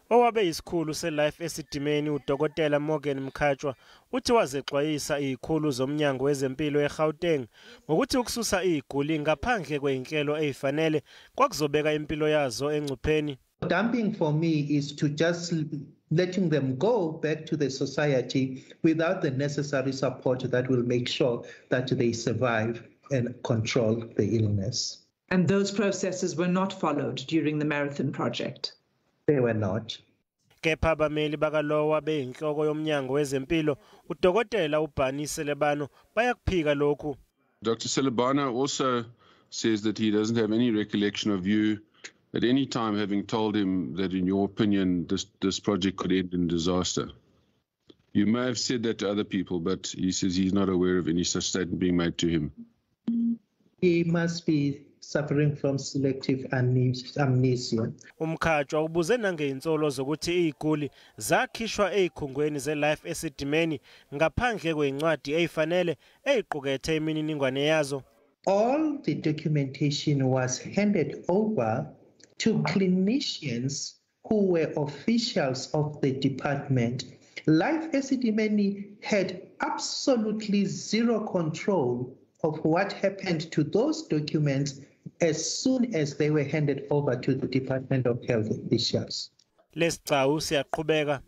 Owabe isikhulu zeLife Esidimeni uDokotela Morgan Mkhatshwa uthi wazexwayisa izikhulu zomnyango wezempilo eGauteng ngokuthi ukususa iziguli ngaphandle kweinhlelo ezifanele kwakuzobeka impilo yazo engcupheni. Dumping for me is to just letting them go back to the society without the necessary support that will make sure that they survive and control the illness. And those processes were not followed during the marathon project? They were not. Kepha abameli bakalowa beyinhloko yomnyango wezempilo uDokotela uBani Selebano bayakuphika lokhu. Dr. Selebano also says that he doesn't have any recollection of you at any time having told him that in your opinion this project could end in disaster. You may have said that to other people, but he says he's not aware of any such statement being made to him. He must be suffering from selective amnesia. Umkhatshwa ubuze nangeinsolo zokuthi iziguli zakhishwa ezikhungweni zeLife Esidimeni ngaphandle kwencwadi ezifanele eziqukethe imininingwane yazo. All the documentation was handed over to clinicians who were officials of the department. Life Esidimeni had absolutely zero control of what happened to those documents as soon as they were handed over to the Department of Health officials. Lesicgawu Siyaqhubeka.